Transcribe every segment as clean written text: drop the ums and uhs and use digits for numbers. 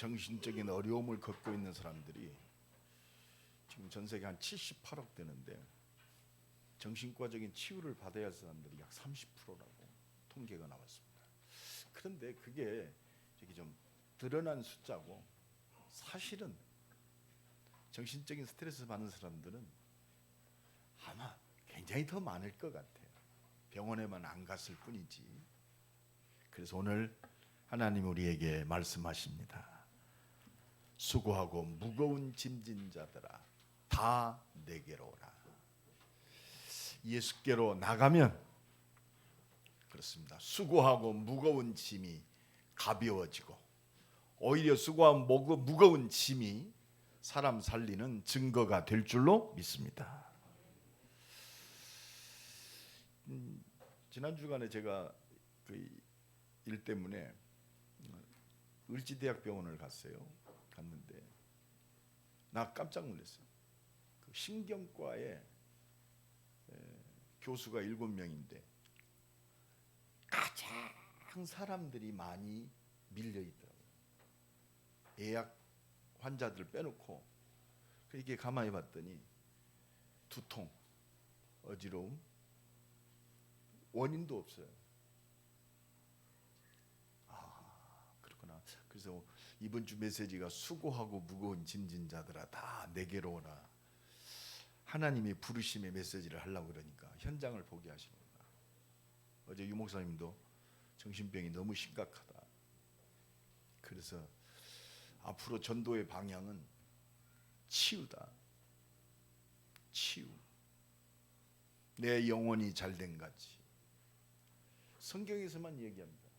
정신적인 어려움을 겪고 있는 사람들이 지금 전 세계 한 78억 되는데 정신과적인 치유를 받아야 할 사람들이 약 30%라고 통계가 나왔습니다. 그런데 그게 저기 좀 드러난 숫자고 사실은 정신적인 스트레스 받는 사람들은 아마 굉장히 더 많을 것 같아요. 병원에만 안 갔을 뿐이지. 그래서 오늘 하나님 우리에게 말씀하십니다. 수고하고 무거운 짐진 자들아 다 내게로 오라. 예수께로 나가면 그렇습니다. 수고하고 무거운 짐이 가벼워지고 오히려 수고하고 무거운 짐이 사람 살리는 증거가 될 줄로 믿습니다. 지난 주간에 제가 그 일 때문에 을지대학병원을 갔는데 나 깜짝 놀랐어요. 그 신경과에 교수가 7명인데 가장 사람들이 많이 밀려 있더라고요. 예약 환자들 빼놓고 이렇게 가만히 봤더니 두통, 어지러움, 원인도 없어요. 그렇구나. 그래서 이번 주 메시지가 수고하고 무거운 짐진 자들아 다 내게로 오라. 하나님이 부르심의 메시지를 하려고 그러니까 현장을 보게 하십니다. 어제 유 목사님도 정신병이 너무 심각하다. 그래서 앞으로 전도의 방향은 치유다. 치유. 내 영혼이 잘된 같이. 성경에서만 얘기합니다.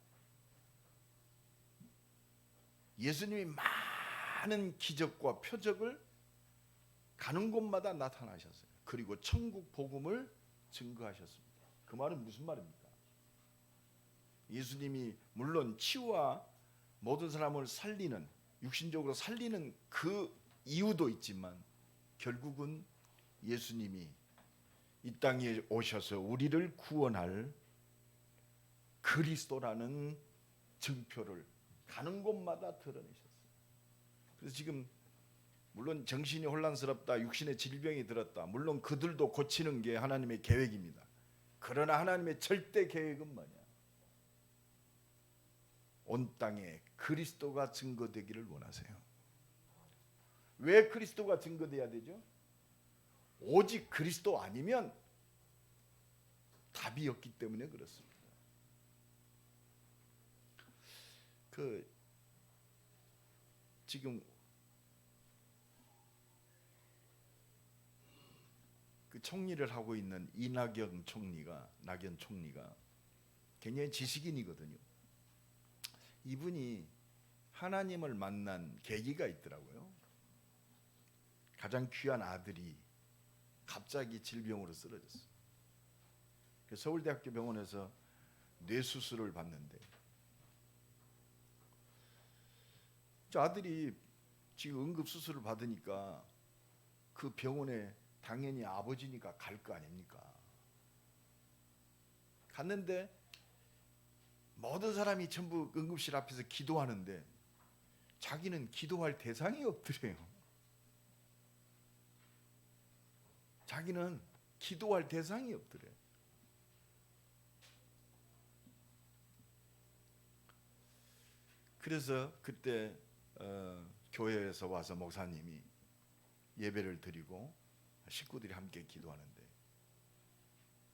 예수님이 많은 기적과 표적을 가는 곳마다 나타나셨어요. 그리고 천국 복음을 증거하셨습니다. 그 말은 무슨 말입니까? 예수님이 물론 치유와 모든 사람을 살리는, 육신적으로 살리는 그 이유도 있지만 결국은 예수님이 이 땅에 오셔서 우리를 구원할 그리스도라는 증표를 가는 곳마다 드러내셨어요. 그래서 지금 물론 정신이 혼란스럽다, 육신의 질병이 들었다, 물론 그들도 고치는 게 하나님의 계획입니다. 그러나 하나님의 절대 계획은 뭐냐? 온 땅에 그리스도가 증거되기를 원하세요. 왜 그리스도가 증거돼야 되죠? 오직 그리스도 아니면 답이 없기 때문에 그렇습니다. 지금 그 총리를 하고 있는 낙연 총리가 굉장히 지식인이거든요. 이분이 하나님을 만난 계기가 있더라고요. 가장 귀한 아들이 갑자기 질병으로 쓰러졌어요. 서울대학교 병원에서 뇌수술을 받는데 저 아들이 지금 응급수술을 받으니까 그 병원에 당연히 아버지니까 갈 거 아닙니까? 갔는데 모든 사람이 전부 응급실 앞에서 기도하는데 자기는 기도할 대상이 없더래요. 자기는 기도할 대상이 없더래요. 그래서 그때 교회에서 와서 목사님이 예배를 드리고 식구들이 함께 기도하는데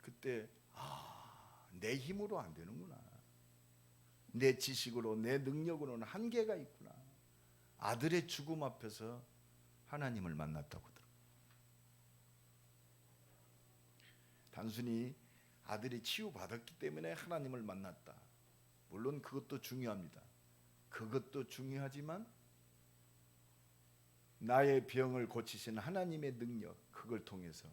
그때 내 힘으로 안 되는구나. 내 지식으로 내 능력으로는 한계가 있구나. 아들의 죽음 앞에서 하나님을 만났다고 하더라고요. 단순히 아들이 치유받았기 때문에 하나님을 만났다. 물론 그것도 중요합니다. 그것도 중요하지만 나의 병을 고치시는 하나님의 능력, 그걸 통해서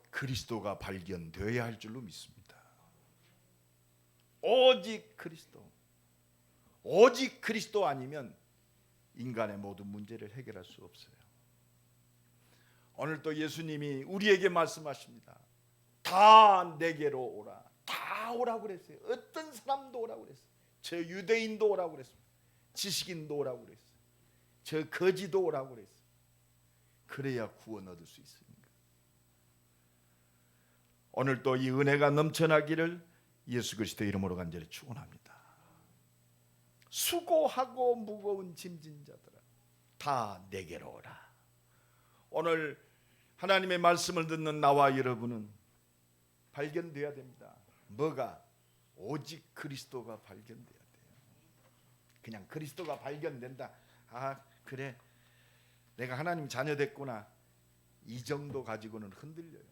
그리스도가 발견되어야 할 줄로 믿습니다. 오직 그리스도 아니면 인간의 모든 문제를 해결할 수 없어요. 오늘 또 예수님이 우리에게 말씀하십니다. 다 내게로 오라. 다 오라고 그랬어요. 어떤 사람도 오라고 그랬어요. 저 유대인도 오라고 그랬습니다. 지식인도 오라고 그랬어요. 저 거지도 오라고 그랬어요. 그래야 구원 얻을 수 있습니다. 오늘도 이 은혜가 넘쳐나기를 예수 그리스도 이름으로 간절히 축원합니다. 수고하고 무거운 짐진 자들아 다 내게로 오라. 오늘 하나님의 말씀을 듣는 나와 여러분은 발견돼야 됩니다. 뭐가? 오직 그리스도가 발견돼야 돼요. 그냥 그리스도가 발견된다. 아 그래 내가 하나님 자녀 됐구나. 이 정도 가지고는 흔들려요.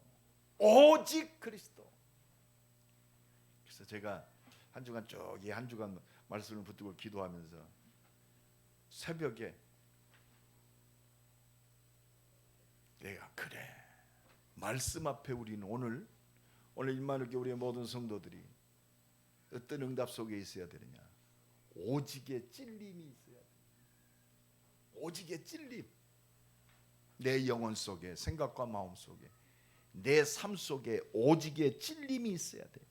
오직 그리스도. 그래서 제가 한 주간 쭉 이 한 주간 말씀을 붙들고 기도하면서 새벽에 내가 그래 말씀 앞에 우리는 오늘 일만하게 우리의 모든 성도들이 어떤 응답 속에 있어야 되느냐? 오직의 찔림이 있어야 돼. 오직의 찔림. 내 영혼 속에, 생각과 마음 속에, 내 삶 속에 오직의 찔림이 있어야 돼.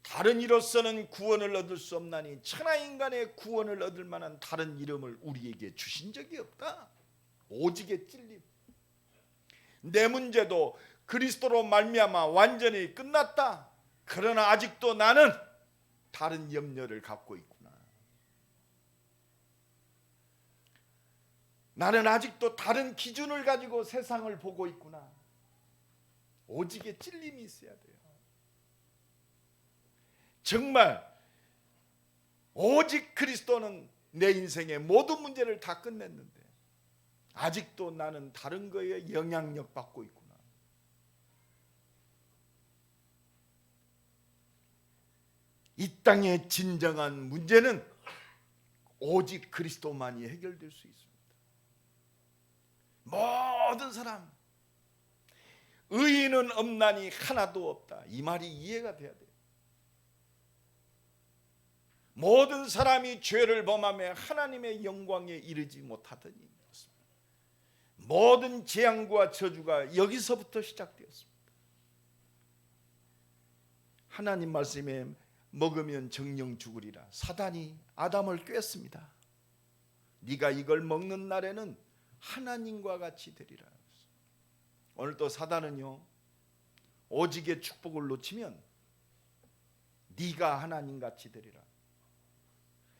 다른 이로서는 구원을 얻을 수 없나니 천하 인간의 구원을 얻을 만한 다른 이름을 우리에게 주신 적이 없다. 오직의 찔림. 내 문제도 그리스도로 말미암아 완전히 끝났다. 그러나 아직도 나는 다른 염려를 갖고 있구나. 나는 아직도 다른 기준을 가지고 세상을 보고 있구나. 오직의 찔림이 있어야 돼요. 정말 오직 그리스도는 내 인생의 모든 문제를 다 끝냈는데 아직도 나는 다른 거에 영향력 받고 있구나. 이 땅의 진정한 문제는 오직 그리스도만이 해결될 수 있습니다. 모든 사람 의인은 없나니 하나도 없다. 이 말이 이해가 돼야 돼요. 모든 사람이 죄를 범하며 하나님의 영광에 이르지 못하더니 모든 재앙과 저주가 여기서부터 시작되었습니다. 하나님 말씀에 먹으면 정령 죽으리라. 사단이 아담을 꿰었습니다. 네가 이걸 먹는 날에는 하나님과 같이 되리라. 오늘 또 사단은요 오직의 축복을 놓치면 네가 하나님 같이 되리라.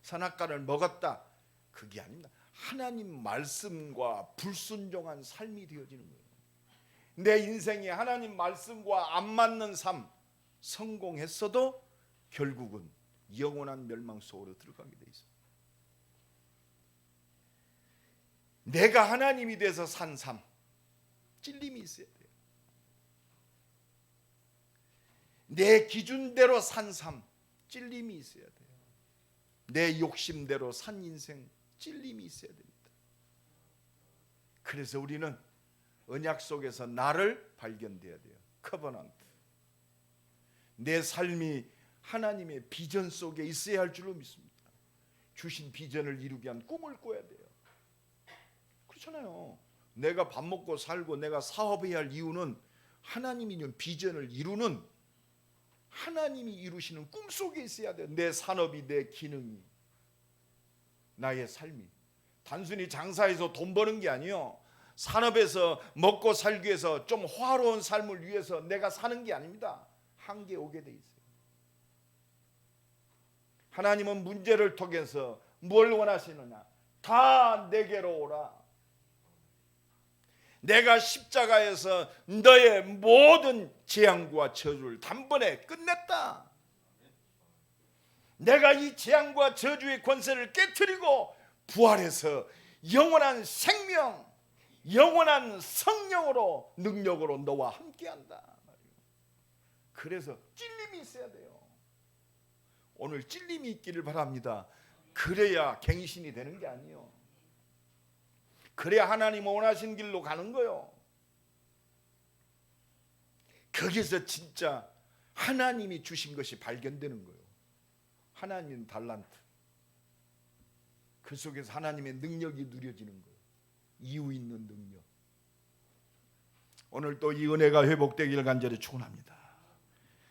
선악과를 먹었다. 그게 아닙니다. 하나님 말씀과 불순종한 삶이 되어지는 거예요. 내 인생에 하나님 말씀과 안 맞는 삶 성공했어도 결국은 영원한 멸망 속으로 들어가게 돼 있습니다. 내가 하나님이 돼서 산 삶 찔림이 있어야 돼요. 내 기준대로 산 삶 찔림이 있어야 돼요. 내 욕심대로 산 인생 찔림이 있어야 됩니다. 그래서 우리는 언약 속에서 나를 발견돼야 돼요. 커버넌트. 내 삶이 하나님의 비전 속에 있어야 할 줄로 믿습니다. 주신 비전을 이루기 위한 꿈을 꿔야 돼요. 그렇잖아요. 내가 밥 먹고 살고 내가 사업해야 할 이유는 하나님이 있는 비전을 이루는 하나님이 이루시는 꿈 속에 있어야 돼요. 내 산업이, 내 기능이, 나의 삶이 단순히 장사해서 돈 버는 게 아니에요. 산업에서 먹고 살기 위해서 좀 화로운 삶을 위해서 내가 사는 게 아닙니다. 한계 오게 돼 있어요. 하나님은 문제를 통해서 뭘 원하시느냐? 다 내게로 오라. 내가 십자가에서 너의 모든 재앙과 저주를 단번에 끝냈다. 내가 이 재앙과 저주의 권세를 깨트리고 부활해서 영원한 생명, 영원한 성령으로 능력으로 너와 함께한다. 그래서 찔림이 있어야 돼요. 오늘 찔림이 있기를 바랍니다. 그래야 갱신이 되는 게 아니에요. 그래야 하나님 원하신 길로 가는 거예요. 거기서 진짜 하나님이 주신 것이 발견되는 거예요. 하나님 달란트. 그 속에서 하나님의 능력이 누려지는 거예요. 이유 있는 능력. 오늘 또 이 은혜가 회복되기를 간절히 축원합니다.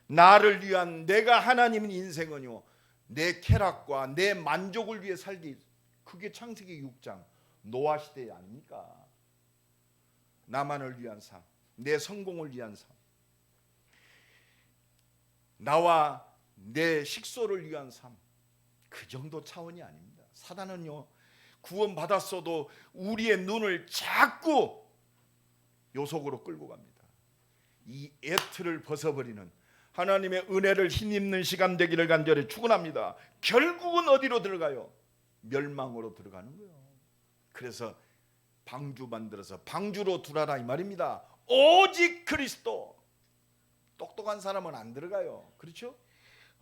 나를 위한 내가 하나님의 인생은요 내 쾌락과 내 만족을 위해 살기 그게 창세기 6장 노아 시대 아닙니까? 나만을 위한 삶, 내 성공을 위한 삶, 나와 내 식소를 위한 삶, 그 정도 차원이 아닙니다. 사단은요, 구원받았어도 우리의 눈을 자꾸 요속으로 끌고 갑니다. 이 애틀을 벗어버리는 하나님의 은혜를 힘입는 시간 되기를 간절히 축원합니다. 결국은 어디로 들어가요? 멸망으로 들어가는 거예요. 그래서 방주 만들어서 방주로 두라라 이 말입니다. 오직 그리스도. 똑똑한 사람은 안 들어가요. 그렇죠?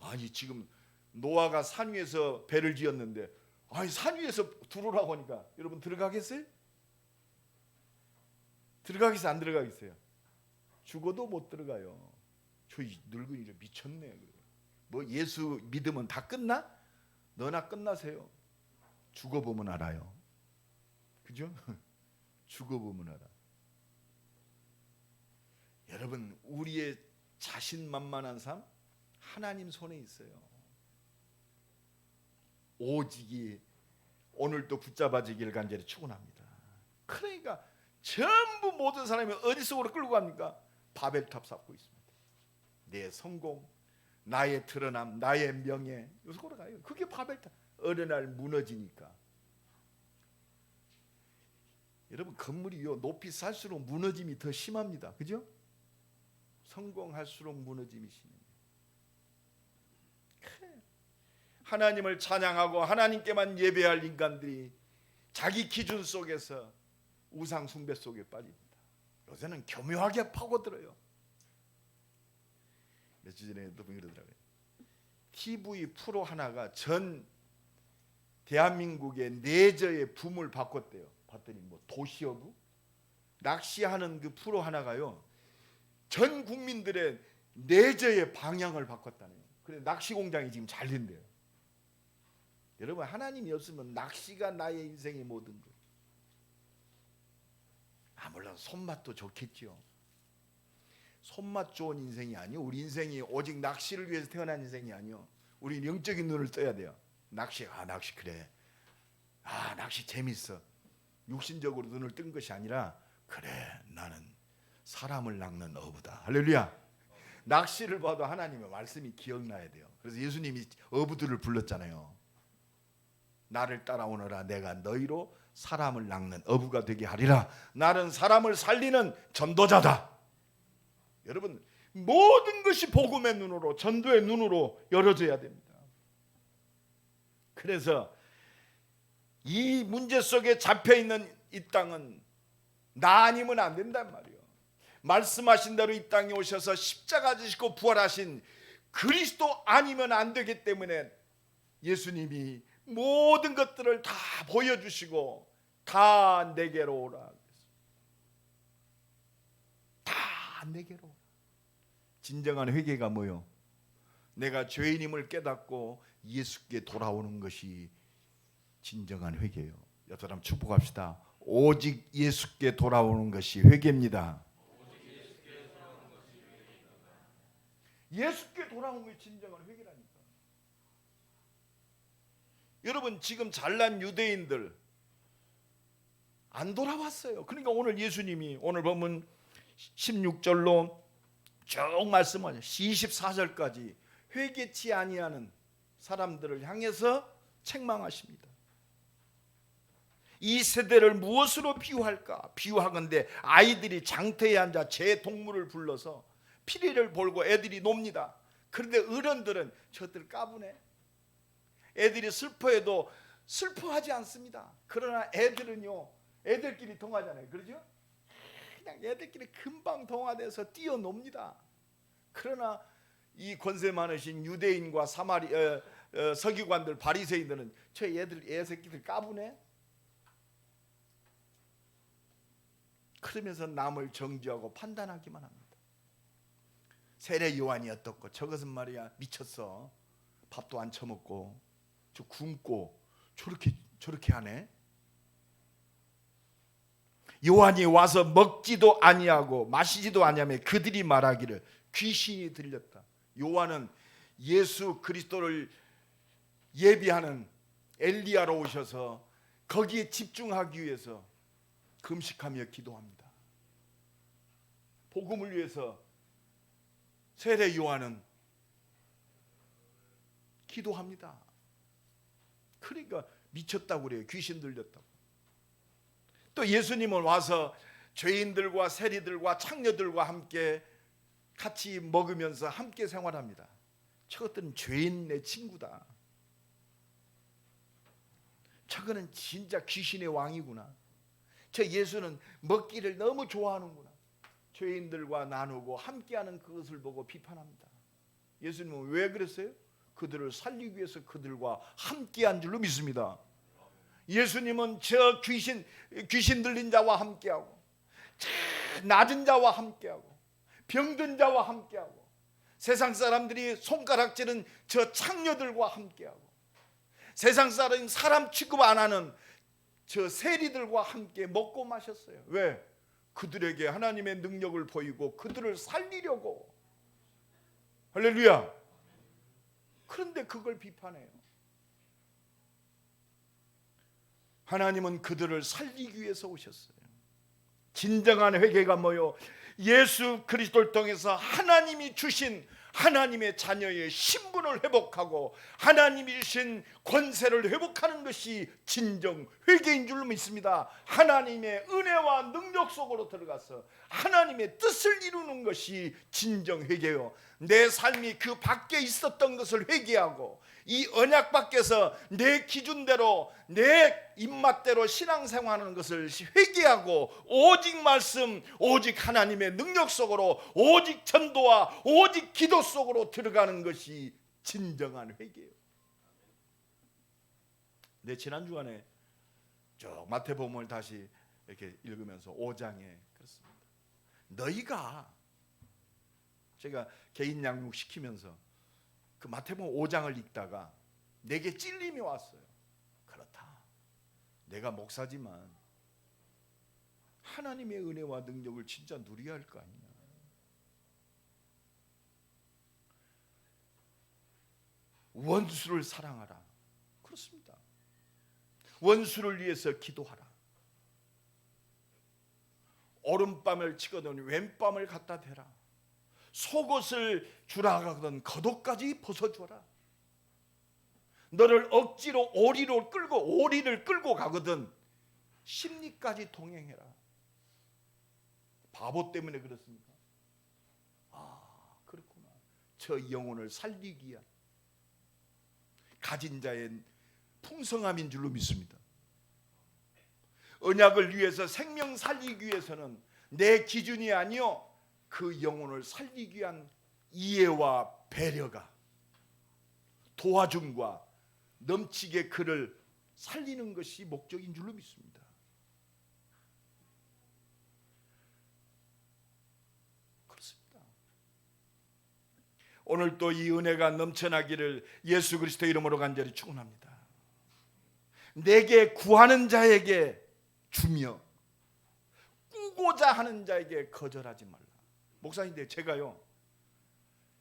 아니 지금 노아가 산 위에서 배를 지었는데 아니 산 위에서 두르라고 하니까 여러분 들어가겠어요? 들어가겠어요? 안 들어가겠어요? 죽어도 못 들어가요. 저 늙은이를 미쳤네. 뭐 예수 믿으면 다 끝나? 너나 끝나세요. 죽어보면 알아요. 그죠? 죽어보면 알아. 여러분 우리의 자신만만한 삶 하나님 손에 있어요. 오직이 오늘도 붙잡아지기를 간절히 축원합니다. 그러니까 전부 모든 사람이 어디 속으로 끌고 갑니까? 바벨탑 쌓고 있습니다. 내 성공, 나의 드러남, 나의 명예 요속으로 가요. 그게 바벨탑. 어느 날 무너지니까. 여러분 건물이요 높이 살수록 무너짐이 더 심합니다. 그죠? 성공할수록 무너짐이 심합니다. 하나님을 찬양하고 하나님께만 예배할 인간들이 자기 기준 속에서 우상 숭배 속에 빠집니다. 요새는 교묘하게 파고들어요. 며칠 전에 또 그러더라고요. TV 프로 하나가 전 대한민국의 내저의 붐을 바꿨대요. 봤더니 뭐 도시어부 낚시하는 그 프로 하나가요 전 국민들의 내저의 방향을 바꿨다네요. 그래 낚시 공장이 지금 잘 된대요. 여러분 하나님이 없으면 낚시가 나의 인생의 모든 것. 물론 손맛도 좋겠죠. 손맛 좋은 인생이 아니요. 우리 인생이 오직 낚시를 위해서 태어난 인생이 아니요. 우리 영적인 눈을 떠야 돼요. 낚시 낚시 그래. 낚시 재밌어. 육신적으로 눈을 뜬 것이 아니라 그래 나는 사람을 낚는 어부다. 할렐루야. 낚시를 봐도 하나님의 말씀이 기억나야 돼요. 그래서 예수님이 어부들을 불렀잖아요. 나를 따라오너라 내가 너희로 사람을 낚는 어부가 되게 하리라. 나는 사람을 살리는 전도자다. 여러분 모든 것이 복음의 눈으로 전도의 눈으로 열어져야 됩니다. 그래서 이 문제 속에 잡혀있는 이 땅은 나 아니면 안 된단 말이에요. 말씀하신 대로 이 땅에 오셔서 십자가 지시고 부활하신 그리스도 아니면 안 되기 때문에 예수님이 모든 것들을 다 보여주시고 다 내게로 오라. 다 내게로 오라. 진정한 회개가 뭐요? 내가 죄인임을 깨닫고 예수께 돌아오는 것이 진정한 회개예요. 옆 사람 축복합시다. 오직 예수께 돌아오는 것이 회개입니다. 예수께 돌아오는 것이 진정한 회개라니까. 여러분 지금 잘난 유대인들 안 돌아왔어요. 그러니까 오늘 예수님이 오늘 보면 16절로 쭉 말씀하죠. 24절까지 회개치 아니하는 사람들을 향해서 책망하십니다. 이 세대를 무엇으로 비유할까? 비유하건대 아이들이 장터에 앉아 제 동물을 불러서 피리를 볼고 애들이 놉니다. 그런데 어른들은 저들 까부네. 애들이 슬퍼해도 슬퍼하지 않습니다. 그러나 애들은요 애들끼리 통하잖아요. 그러죠? 그냥 애들끼리 금방 통화돼서 뛰어놉니다. 그러나 이 권세 많으신 유대인과 서기관들 바리새인들은 저 애새끼들 까부네. 그러면서 남을 정죄하고 판단하기만 합니다. 세례 요한이 어떻고 저것은 말이야 미쳤어. 밥도 안 처먹고 저 굶고 저렇게 하네. 요한이 와서 먹지도 아니하고 마시지도 아니하며 그들이 말하기를 귀신이 들렸다. 요한은 예수 그리스도를 예비하는 엘리야로 오셔서 거기에 집중하기 위해서 금식하며 기도합니다. 복음을 위해서 세례 요한은 기도합니다. 그러니까 미쳤다고 그래요. 귀신 들렸다고. 또 예수님은 와서 죄인들과 세리들과 창녀들과 함께 같이 먹으면서 함께 생활합니다. 저것들은 죄인 내 친구다. 저거는 진짜 귀신의 왕이구나. 저 예수는 먹기를 너무 좋아하는구나. 죄인들과 나누고 함께하는 그것을 보고 비판합니다. 예수님은 왜 그랬어요? 그들을 살리기 위해서 그들과 함께한 줄로 믿습니다. 예수님은 저 귀신 들린 자와 함께하고, 낮은 자와 함께하고, 병든 자와 함께하고, 세상 사람들이 손가락질은 저 창녀들과 함께하고, 세상 사람이 사람 취급 안 하는 저 세리들과 함께 먹고 마셨어요. 왜? 그들에게 하나님의 능력을 보이고 그들을 살리려고. 할렐루야. 그런데 그걸 비판해요. 하나님은 그들을 살리기 위해서 오셨어요. 진정한 회개가 뭐요? 예수 그리스도를 통해서 하나님이 주신 하나님의 자녀의 신분을 회복하고 하나님이 주신 권세를 회복하는 것이 진정 회개인 줄로 믿습니다. 하나님의 은혜와 능력 속으로 들어가서 하나님의 뜻을 이루는 것이 진정 회개요. 내 삶이 그 밖에 있었던 것을 회개하고 이 언약 밖에서 내 기준대로 내 입맛대로 신앙생활하는 것을 회개하고 오직 말씀, 오직 하나님의 능력 속으로, 오직 전도와 오직 기도 속으로 들어가는 것이 진정한 회개예요. 내 지난 주간에 쭉 마태복음을 다시 이렇게 읽으면서 5장에 그렇습니다. 너희가, 제가 개인 양육 시키면서 그 마태복음 5장을 읽다가 내게 찔림이 왔어요. 그렇다. 내가 목사지만 하나님의 은혜와 능력을 진짜 누려야 할 거 아니냐. 원수를 사랑하라. 그렇습니다. 원수를 위해서 기도하라. 오른밤을 치거든 왼밤을 갖다 대라. 속옷을 주라 하거든 겉옷까지 벗어주라. 너를 억지로 오리를 끌고 가거든 심리까지 동행해라. 바보 때문에 그렇습니까? 아, 그렇구나. 저 영혼을 살리기 위한 가진 자의 풍성함인 줄로 믿습니다. 언약을 위해서 생명 살리기 위해서는 내 기준이 아니요 그 영혼을 살리기 위한 이해와 배려가, 도와줌과 넘치게 그를 살리는 것이 목적인 줄로 믿습니다. 그렇습니다. 오늘 또 이 은혜가 넘쳐나기를 예수 그리스도 이름으로 간절히 축원합니다. 내게 구하는 자에게 주며 꾸고자 하는 자에게 거절하지 말라. 목사님인데 제가요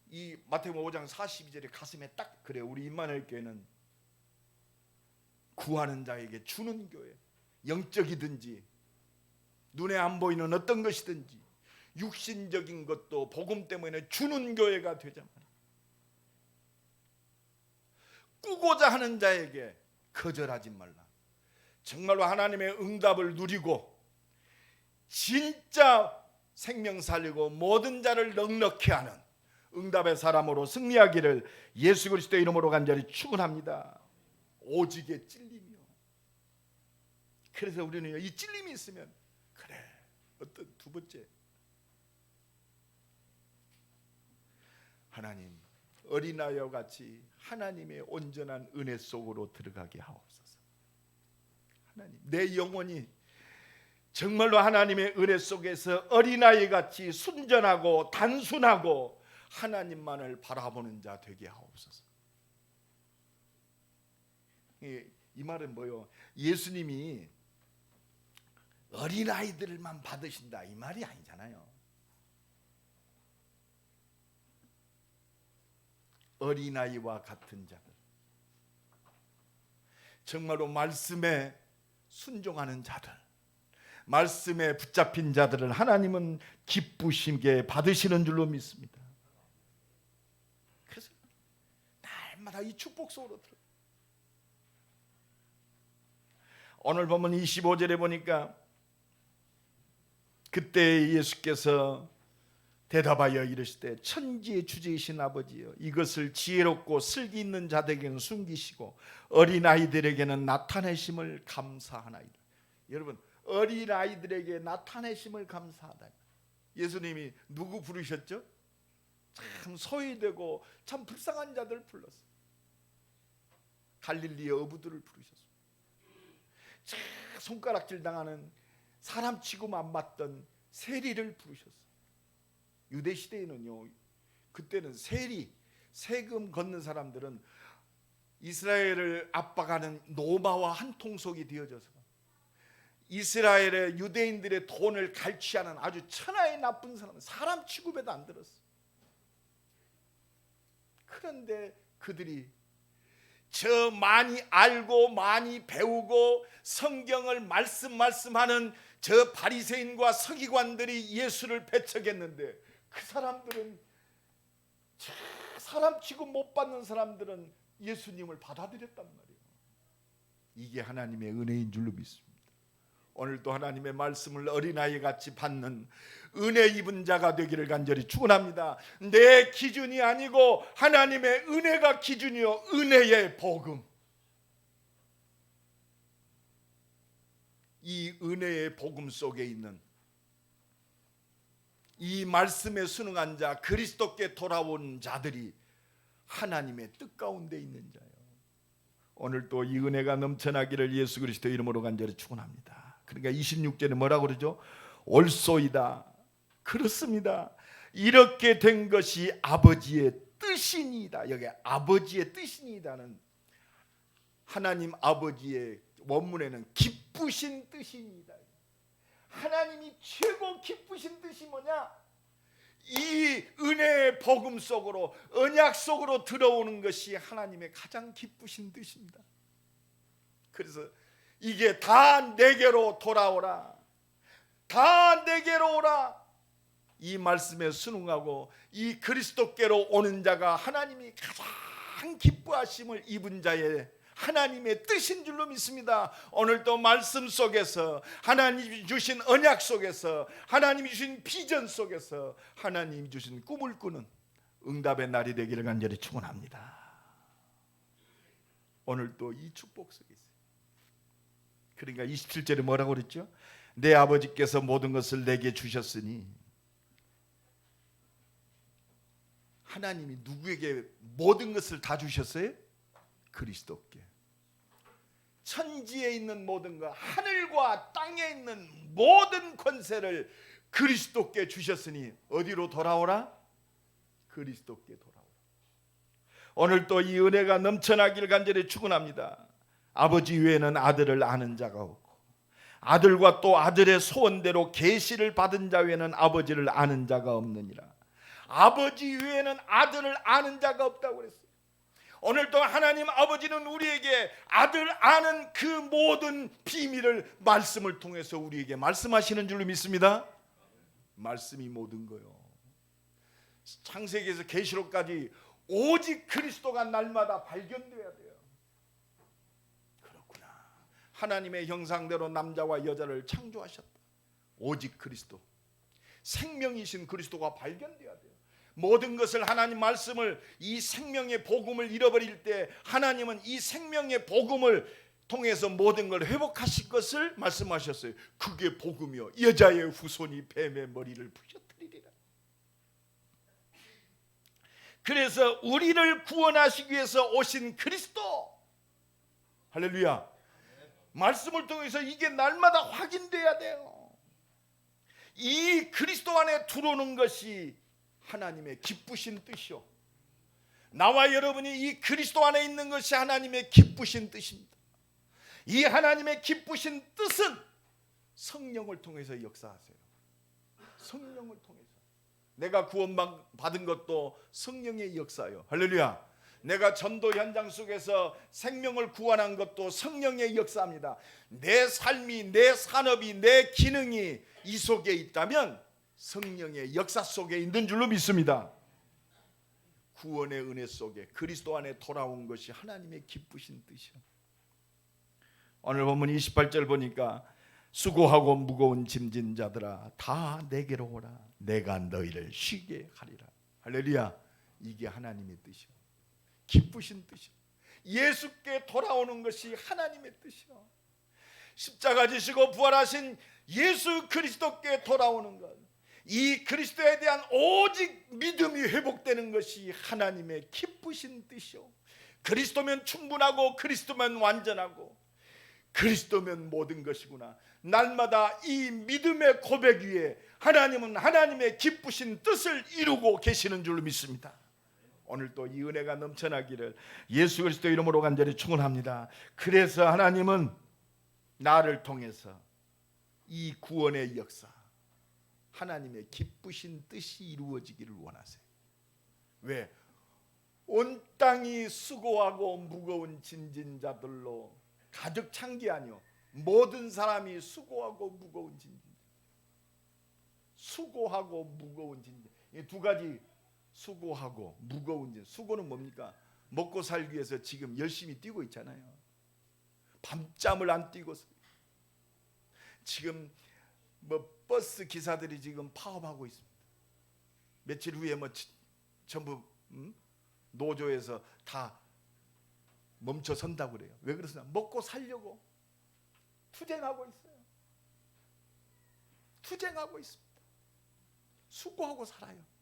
이 마태복음 5장 42절에 가슴에 딱 그래요. 우리 임마누엘 교회는 구하는 자에게 주는 교회, 영적이든지 눈에 안 보이는 어떤 것이든지 육신적인 것도 복음 때문에 주는 교회가 되자 말이야. 꾸고자 하는 자에게 거절하지 말라. 정말로 하나님의 응답을 누리고 진짜 생명 살리고 모든 자를 넉넉히 하는 응답의 사람으로 승리하기를 예수 그리스도의 이름으로 간절히 축원합니다. 오직의 찔림이요. 그래서 우리는 이 찔림이 있으면 그래 어떤 두 번째 하나님 어린아이와 같이 하나님의 온전한 은혜 속으로 들어가게 하옵소서. 하나님 내 영혼이 정말로 하나님의 은혜 속에서 어린아이 같이 순전하고 단순하고 하나님만을 바라보는 자 되게 하옵소서. 이 말은 뭐요? 예수님이 어린아이들만 받으신다 이 말이 아니잖아요. 어린아이와 같은 자들, 정말로 말씀에 순종하는 자들, 말씀에 붙잡힌 자들을 하나님은 기쁘시게 받으시는 줄로 믿습니다. 그래서 날마다 이 축복 속으로 들어. 오늘 보면 25절에 보니까 그때 예수께서 대답하여 이르시되 천지의 주제이신 아버지여, 이것을 지혜롭고 슬기 있는 자들에게는 숨기시고 어린아이들에게는 나타내심을 감사하나이다. 여러분, 어린아이들에게 나타내심을 감사하다. 예수님이 누구 부르셨죠? 참 소외되고 참 불쌍한 자들 불렀어요. 갈릴리의 어부들을 부르셨어요. 참 손가락질 당하는 사람 취급 안 받던 세리를 부르셨어요. 유대 시대에는요, 그때는 세금 걷는 사람들은 이스라엘을 압박하는 노마와 한 통속이 되어져서 이스라엘의 유대인들의 돈을 갈취하는 아주 천하의 나쁜 사람 취급에도 안 들었어. 그런데 그들이 저 많이 알고 많이 배우고 성경을 말씀하는 저 바리새인과 서기관들이 예수를 배척했는데, 그 사람들은, 사람 취급 못 받는 사람들은 예수님을 받아들였단 말이에요. 이게 하나님의 은혜인 줄로 믿습니다. 오늘도 하나님의 말씀을 어린아이 같이 받는 은혜 입은 자가 되기를 간절히 축원합니다. 내 기준이 아니고 하나님의 은혜가 기준이요, 은혜의 복음. 이 은혜의 복음 속에 있는 이 말씀에 순응한 자, 그리스도께 돌아온 자들이 하나님의 뜻 가운데 있는 자예요. 오늘 또 이 은혜가 넘쳐나기를 예수 그리스도 이름으로 간절히 축원합니다. 그러니까 26절에 뭐라고 그러죠? 옳소이다. 그렇습니다. 이렇게 된 것이 아버지의 뜻이니이다. 여기 아버지의 뜻이니이다는 하나님 아버지의 원문에는 기쁘신 뜻이니이다. 하나님이 최고 기쁘신 뜻이 뭐냐? 이 은혜의 복음 속으로, 언약 속으로 들어오는 것이 하나님의 가장 기쁘신 뜻입니다. 그래서 이게 다 내게로 돌아오라, 다 내게로 오라, 이 말씀에 순응하고 이 그리스도께로 오는 자가 하나님이 가장 기뻐하심을 입은 자의 하나님의 뜻인 줄로 믿습니다. 오늘도 말씀 속에서, 하나님이 주신 언약 속에서, 하나님이 주신 비전 속에서 하나님이 주신 꿈을 꾸는 응답의 날이 되기를 간절히 축원합니다. 오늘도 이 축복 속에 있어요. 그러니까 27절에 뭐라고 그랬죠? 내 아버지께서 모든 것을 내게 주셨으니, 하나님이 누구에게 모든 것을 다 주셨어요? 그리스도께. 천지에 있는 모든 것, 하늘과 땅에 있는 모든 권세를 그리스도께 주셨으니 어디로 돌아오라? 그리스도께 돌아오라. 오늘 또 이 은혜가 넘쳐나길 간절히 축원합니다. 아버지 외에는 아들을 아는 자가 없고, 아들과 또 아들의 소원대로 계시를 받은 자 외에는 아버지를 아는 자가 없느니라. 아버지 외에는 아들을 아는 자가 없다고 그랬어요. 오늘도 하나님 아버지는 우리에게 아들 아는 그 모든 비밀을 말씀을 통해서 우리에게 말씀하시는 줄로 믿습니다. 말씀이 모든 거요. 창세기에서 계시록까지 오직 그리스도가 날마다 발견돼야 돼요. 그렇구나. 하나님의 형상대로 남자와 여자를 창조하셨다. 오직 그리스도, 생명이신 그리스도가 발견돼야 돼요. 모든 것을, 하나님 말씀을, 이 생명의 복음을 잃어버릴 때 하나님은 이 생명의 복음을 통해서 모든 걸 회복하실 것을 말씀하셨어요. 그게 복음이요, 여자의 후손이 뱀의 머리를 부셔뜨리리라. 그래서 우리를 구원하시기 위해서 오신 그리스도, 할렐루야, 말씀을 통해서 이게 날마다 확인돼야 돼요. 이 그리스도 안에 들어오는 것이 하나님의 기쁘신 뜻이요, 나와 여러분이 이 그리스도 안에 있는 것이 하나님의 기쁘신 뜻입니다. 이 하나님의 기쁘신 뜻은 성령을 통해서 역사하세요. 성령을 통해서. 내가 구원받은 것도 성령의 역사요. 할렐루야. 내가 전도 현장 속에서 생명을 구원한 것도 성령의 역사입니다. 내 삶이, 내 산업이, 내 기능이 이 속에 있다면 성령의 역사 속에 있는 줄로 믿습니다. 구원의 은혜 속에 그리스도 안에 돌아온 것이 하나님의 기쁘신 뜻이요. 오늘 본문 28절 보니까 수고하고 무거운 짐진 자들아 다 내게로 오라 내가 너희를 쉬게 하리라. 할렐루야. 이게 하나님의 뜻이요, 기쁘신 뜻이요, 예수께 돌아오는 것이 하나님의 뜻이요. 십자가 지시고 부활하신 예수 그리스도께 돌아오는 것, 이 그리스도에 대한 오직 믿음이 회복되는 것이 하나님의 기쁘신 뜻이요. 그리스도면 충분하고 그리스도면 완전하고 그리스도면 모든 것이구나. 날마다 이 믿음의 고백 위에 하나님은 하나님의 기쁘신 뜻을 이루고 계시는 줄로 믿습니다. 오늘도 이 은혜가 넘쳐나기를 예수 그리스도 이름으로 간절히 축원합니다. 그래서 하나님은 나를 통해서 이 구원의 역사, 하나님의 기쁘신 뜻이 이루어지기를 원하세요. 왜? 온 땅이 수고하고 무거운 짐진 자들로 가득 찬 게 아니요, 모든 사람이 수고하고 무거운 짐진, 수고하고 무거운 짐진, 이 두 가지, 수고하고 무거운 짐. 수고는 뭡니까? 먹고 살기 위해서 지금 열심히 뛰고 있잖아요. 밤잠을 안 뛰고 지금 버스 기사들이 지금 파업하고 있습니다. 며칠 후에 전부 노조에서 다 멈춰 선다고 그래요. 왜 그러시나? 먹고 살려고 투쟁하고 있어요. 투쟁하고 있습니다. 수고하고 살아요.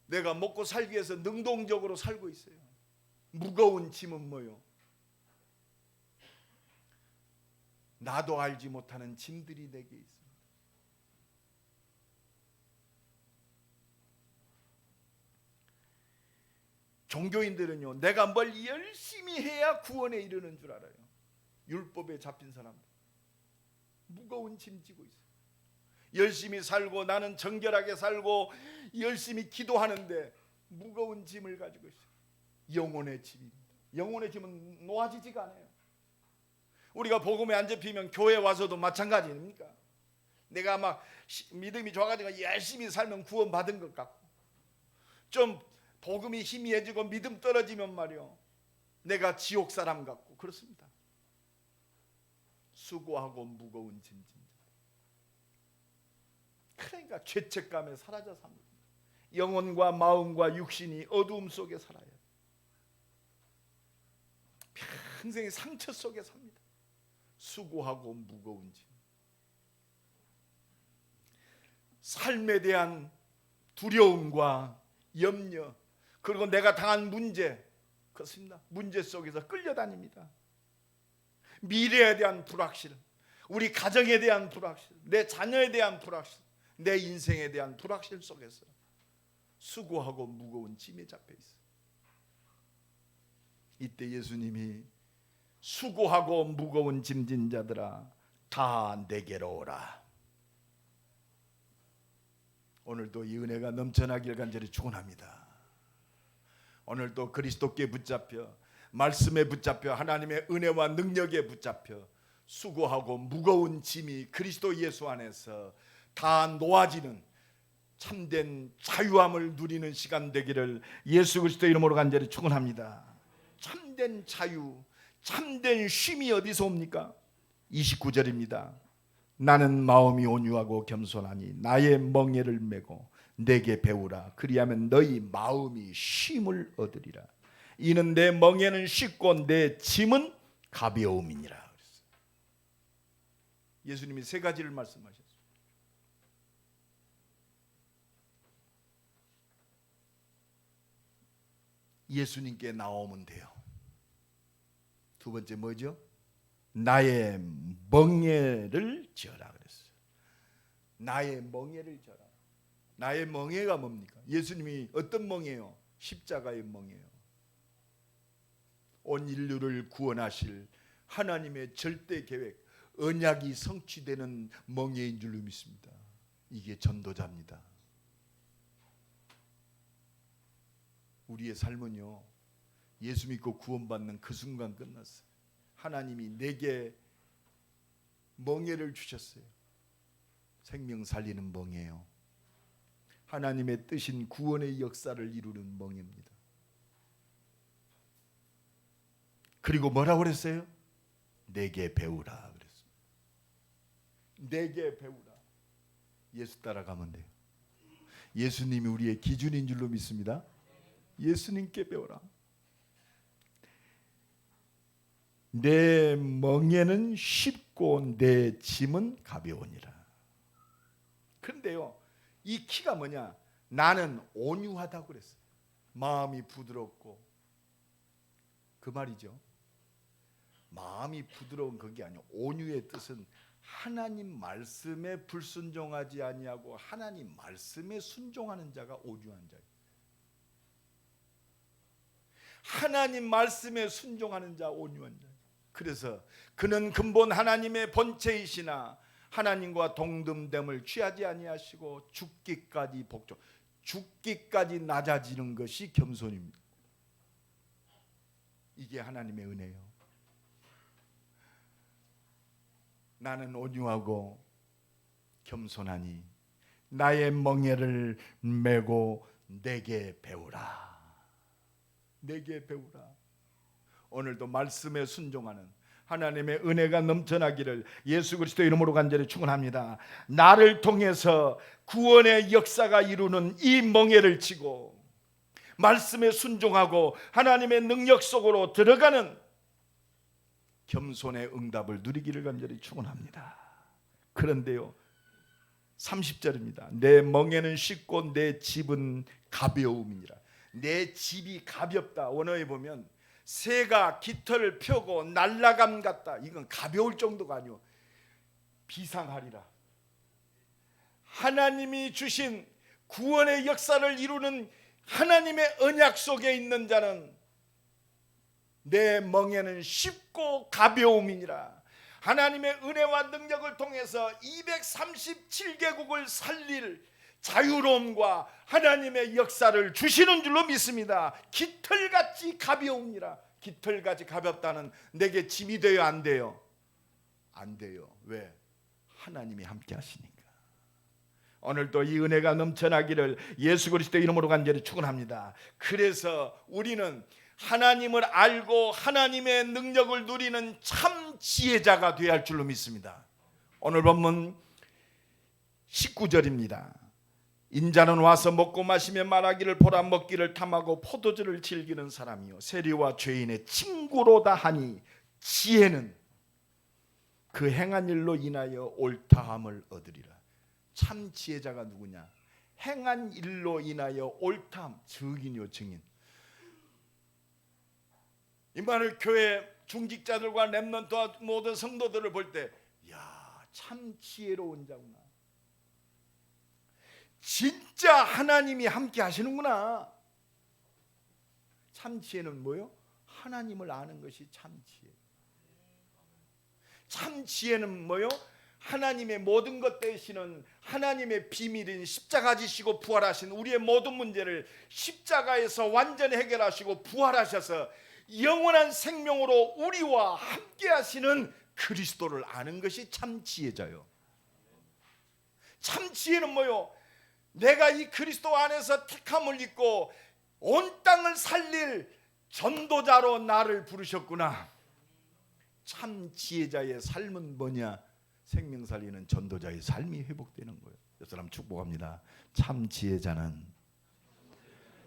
내가 먹고 살기 위해서 능동적으로 살고 있어요. 무거운 짐은 뭐요? 나도 알지 못하는 짐들이 내게 있습니다. 종교인들은요, 내가 뭘 열심히 해야 구원에 이르는 줄 알아요. 율법에 잡힌 사람들 무거운 짐 지고 있어요. 열심히 살고 나는 정결하게 살고 열심히 기도하는데 무거운 짐을 가지고 있어요. 영혼의 짐입니다. 영혼의 짐은 놓아지지가 않아요. 우리가 복음에 안 잡히면 교회 와서도 마찬가지입니까? 내가 막 믿음이 좋아가지고 열심히 살면 구원 받은 것 같고, 좀 복음이 희미해지고 믿음 떨어지면 말이요, 내가 지옥 사람 같고 그렇습니다. 수고하고 무거운 짐진, 그러니까 죄책감에 사라져 삽니다. 영혼과 마음과 육신이 어두움 속에 살아요. 평생의 상처 속에 삽니다. 수고하고 무거운 짐, 삶에 대한 두려움과 염려, 그리고 내가 당한 문제, 그렇습니다. 문제 속에서 끌려다닙니다. 미래에 대한 불확실, 우리 가정에 대한 불확실, 내 자녀에 대한 불확실, 내 인생에 대한 불확실 속에서 수고하고 무거운 짐에 잡혀 있어요. 이때 예수님이 수고하고 무거운 짐진 자들아 다 내게로 오라. 오늘도 이 은혜가 넘쳐나길 간절히 축원합니다. 오늘도 그리스도께 붙잡혀, 말씀에 붙잡혀, 하나님의 은혜와 능력에 붙잡혀 수고하고 무거운 짐이 그리스도 예수 안에서 다 놓아지는 참된 자유함을 누리는 시간 되기를 예수 그리스도 이름으로 간절히 축원합니다. 참된 자유, 참된 쉼이 어디서 옵니까? 29절입니다. 나는 마음이 온유하고 겸손하니 나의 멍에를 메고 내게 배우라. 그리하면 너희 마음이 쉼을 얻으리라. 이는 내 멍에는 쉽고 내 짐은 가벼움이니라. 예수님이 세 가지를 말씀하셨어요. 예수님께 나오면 돼요. 두 번째 뭐죠? 나의 멍에를 지어라 그랬어요. 나의 멍에를 지어라. 나의 멍에가 뭡니까? 예수님이 어떤 멍에요? 십자가의 멍에요. 온 인류를 구원하실 하나님의 절대 계획, 언약이 성취되는 멍에인 줄로 믿습니다. 이게 전도자입니다. 우리의 삶은요, 예수 믿고 구원받는 그 순간 끝났어요. 하나님이 내게 멍에를 주셨어요. 생명 살리는 멍에요. 하나님의 뜻인 구원의 역사를 이루는 멍에입니다. 그리고 뭐라고 그랬어요? 내게 배우라 그랬어요. 내게 배우라. 예수 따라가면 돼요. 예수님이 우리의 기준인 줄로 믿습니다. 예수님께 배우라. 내 멍에는 쉽고 내 짐은 가벼우니라. 그런데요, 이 키가 뭐냐? 나는 온유하다고 그랬어요. 마음이 부드럽고, 그 말이죠. 마음이 부드러운 그게 아니요, 온유의 뜻은 하나님 말씀에 불순종하지 아니하고 하나님 말씀에 순종하는 자가 온유한 자예요. 하나님 말씀에 순종하는 자, 온유한 자. 그래서 그는 근본 하나님의 본체이시나 하나님과 동등됨을 취하지 아니하시고 죽기까지 복종, 죽기까지 낮아지는 것이 겸손입니다. 이게 하나님의 은혜예요. 나는 온유하고 겸손하니 나의 멍에를 메고 내게 배우라. 내게 배우라. 오늘도 말씀에 순종하는 하나님의 은혜가 넘쳐나기를 예수 그리스도 이름으로 간절히 축원합니다. 나를 통해서 구원의 역사가 이루는 이 멍에를 치고 말씀에 순종하고 하나님의 능력 속으로 들어가는 겸손의 응답을 누리기를 간절히 축원합니다. 그런데요, 30절입니다. 내 멍에는 쉽고 내 집은 가벼움이니라. 내 집이 가볍다. 원어에 보면 새가 깃털을 펴고 날아감 같다. 이건 가벼울 정도가 아니오, 비상하리라. 하나님이 주신 구원의 역사를 이루는 하나님의 언약 속에 있는 자는 내 멍에는 쉽고 가벼움이니라. 하나님의 은혜와 능력을 통해서 237개국을 살릴 자유로움과 하나님의 역사를 주시는 줄로 믿습니다. 깃털같이 가벼우니라. 깃털같이 가볍다는 내게 짐이 돼요, 안 돼요? 안 돼요. 왜? 하나님이 함께 하시니까. 오늘도 이 은혜가 넘쳐나기를 예수 그리스도 이름으로 간절히 축원합니다. 그래서 우리는 하나님을 알고 하나님의 능력을 누리는 참 지혜자가 되어야 할 줄로 믿습니다. 오늘 본문 19절입니다. 인자는 와서 먹고 마시며 말하기를 보라, 먹기를 탐하고 포도주를 즐기는 사람이요 세리와 죄인의 친구로다 하니 지혜는 그 행한 일로 인하여 옳다함을 얻으리라. 참 지혜자가 누구냐? 행한 일로 인하여 옳다함, 증인이요 증인. 이 말을 교회 중직자들과 렘넌트와 모든 성도들을 볼 때, 야, 참 지혜로운 자구나. 진짜 하나님이 함께 하시는구나. 참 지혜는 뭐요? 하나님을 아는 것이 참 지혜. 참 지혜는 뭐요? 하나님의 모든 것 되시는 하나님의 비밀인 십자가 지시고 부활하신 우리의 모든 문제를 십자가에서 완전히 해결하시고 부활하셔서 영원한 생명으로 우리와 함께 하시는 그리스도를 아는 것이 참 지혜자요. 참 지혜는 뭐요? 내가 이 그리스도 안에서 택함을 입고 온 땅을 살릴 전도자로 나를 부르셨구나. 참 지혜자의 삶은 뭐냐? 생명 살리는 전도자의 삶이 회복되는 거예요. 이 사람 축복합니다. 참 지혜자는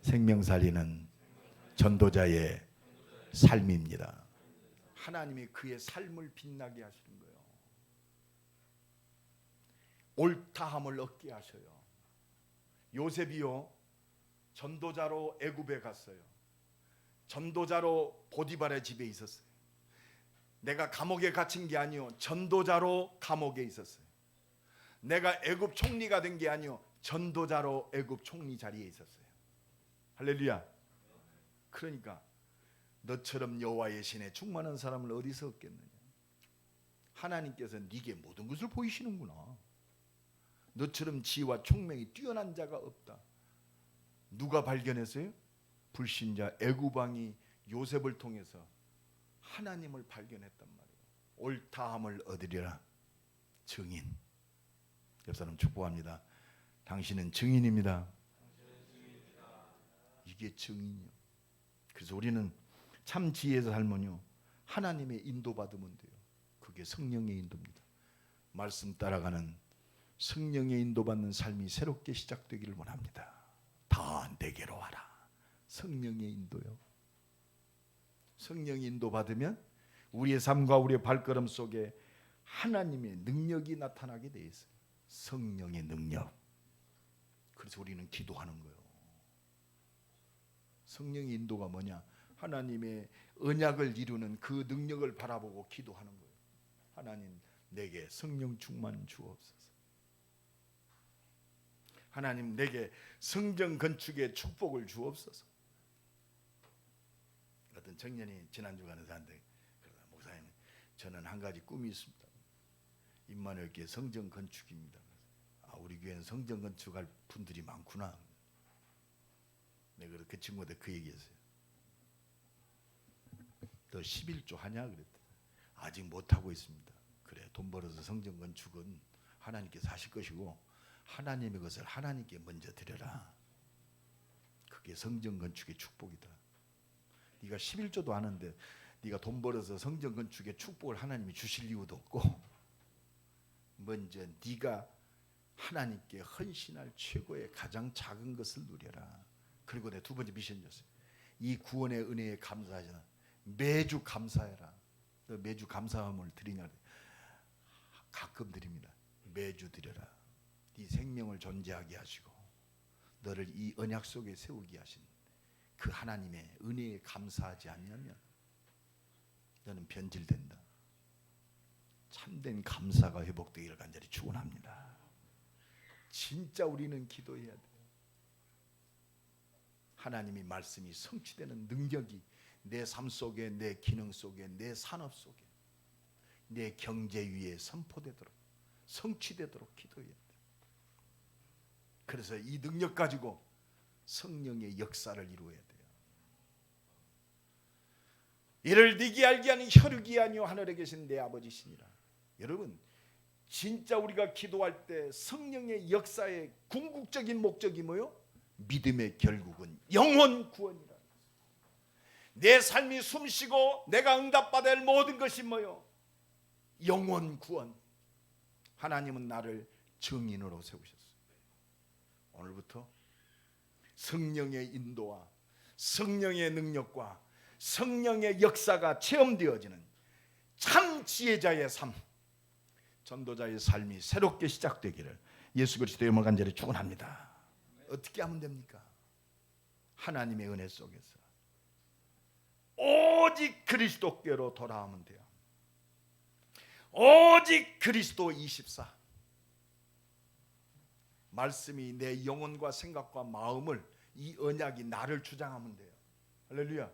생명 살리는 전도자의 삶입니다. 하나님이 그의 삶을 빛나게 하시는 거예요. 옳다함을 얻게 하셔요. 요셉이요, 전도자로 애굽에 갔어요. 전도자로 보디발의 집에 있었어요. 내가 감옥에 갇힌 게 아니요, 전도자로 감옥에 있었어요. 내가 애굽 총리가 된 게 아니요, 전도자로 애굽 총리 자리에 있었어요. 할렐루야. 그러니까 너처럼 여호와의 신에 충만한 사람을 어디서 얻겠느냐? 하나님께서 네게 모든 것을 보이시는구나. 너처럼 지혜와 총명이 뛰어난 자가 없다. 누가 발견했어요? 불신자 애굽 왕이 요셉을 통해서 하나님을 발견했단 말이에요. 옳다함을 얻으리라. 증인. 옆 사람 축복합니다. 당신은 증인입니다. 이게 증인이요. 그래서 우리는 참 지혜에서 살면요, 하나님의 인도받으면 돼요. 그게 성령의 인도입니다. 말씀 따라가는 성령의 인도받는 삶이 새롭게 시작되기를 원합니다. 다 내게로 와라. 성령의 인도요. 성령의 인도 받으면 우리의 삶과 우리의 발걸음 속에 하나님의 능력이 나타나게 돼 있어요. 성령의 능력. 그래서 우리는 기도하는 거예요. 성령의 인도가 뭐냐? 하나님의 언약을 이루는 그 능력을 바라보고 기도하는 거예요. 하나님, 내게 성령 충만 주옵소서. 하나님, 내게 성전 건축의 축복을 주옵소서. 어떤 청년이 지난주 가는 사람한테 그러다, 목사님, 저는 한 가지 꿈이 있습니다. 임마누엘 교회 성전 건축입니다. 아, 우리 교회는 성전 건축할 분들이 많구나. 내가 그 친구한테 그 얘기했어요. 너 11조 하냐 그랬더니 아직 못하고 있습니다. 그래, 돈 벌어서 성전 건축은 하나님께서 하실 것이고 하나님의 것을 하나님께 먼저 드려라. 그게 성전 건축의 축복이다. 네가 11조도 하는데 네가 돈 벌어서 성전 건축의 축복을 하나님이 주실 이유도 없고, 먼저 네가 하나님께 헌신할 최고의 가장 작은 것을 누려라. 그리고 내 두 번째 미션이었어요. 이 구원의 은혜에 감사하잖아. 매주 감사해라. 너 매주 감사함을 드리냐? 가끔 드립니다. 매주 드려라. 네 생명을 존재하게 하시고 너를 이 언약 속에 세우게 하신 그 하나님의 은혜에 감사하지 않냐면 너는 변질된다. 참된 감사가 회복되기를 간절히 축원합니다. 진짜 우리는 기도해야 돼요. 하나님의 말씀이 성취되는 능력이 내 삶 속에, 내 기능 속에, 내 산업 속에, 내 경제 위에 선포되도록, 성취되도록 기도해야 돼요. 그래서 이 능력 가지고 성령의 역사를 이루어야 돼요. 이를 네게 알게 하는 혈육이 아니요 하늘에 계신 내 아버지시니라. 여러분, 진짜 우리가 기도할 때 성령의 역사의 궁극적인 목적이 뭐요? 믿음의 결국은 영혼 구원이라. 내 삶이 숨쉬고 내가 응답받아야 할 모든 것이 뭐요? 영혼 구원. 하나님은 나를 증인으로 세우셨어요. 오늘부터 성령의 인도와 성령의 능력과 성령의 역사가 체험되어지는 참 지혜자의 삶, 전도자의 삶이 새롭게 시작되기를 예수 그리스도의 이름으로 간절히 축원합니다. 어떻게 하면 됩니까? 하나님의 은혜 속에서 오직 그리스도께로 돌아오면 돼요. 오직 그리스도 24. 말씀이 내 영혼과 생각과 마음을, 이 언약이 나를 주장하면 돼요. 할렐루야.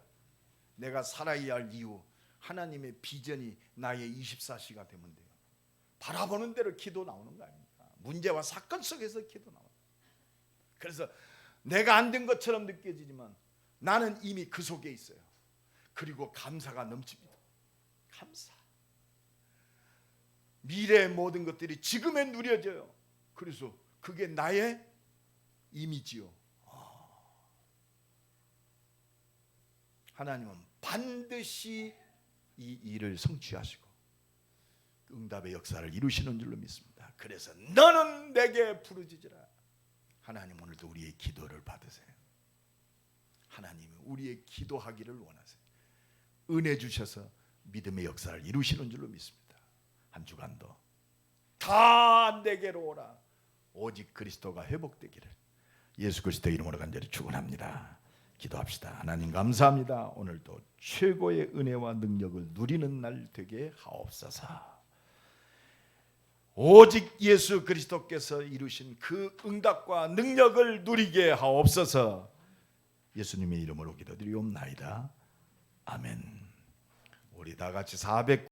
내가 살아야 할 이유, 하나님의 비전이 나의 24시가 되면 돼요. 바라보는 대로 기도 나오는 거 아닙니까? 문제와 사건 속에서 기도 나와요. 그래서 내가 안 된 것처럼 느껴지지만 나는 이미 그 속에 있어요. 그리고 감사가 넘칩니다. 감사. 미래의 모든 것들이 지금에 누려져요. 그래서 그게 나의 이미지요. 하나님은 반드시 이 일을 성취하시고 응답의 역사를 이루시는 줄로 믿습니다. 그래서 너는 내게 부르짖으라. 하나님, 오늘도 우리의 기도를 받으세요. 하나님이 우리의 기도하기를 원하세요. 은혜 주셔서 믿음의 역사를 이루시는 줄로 믿습니다. 한 주간도 다 내게로 오라. 오직 그리스도가 회복되기를 예수 그리스도의 이름으로 간절히 축원합니다. 기도합시다. 하나님 감사합니다. 오늘도 최고의 은혜와 능력을 누리는 날 되게 하옵소서. 오직 예수 그리스도께서 이루신 그 응답과 능력을 누리게 하옵소서. 예수님의 이름으로 기도드리옵나이다. 아멘. 우리 다 같이 400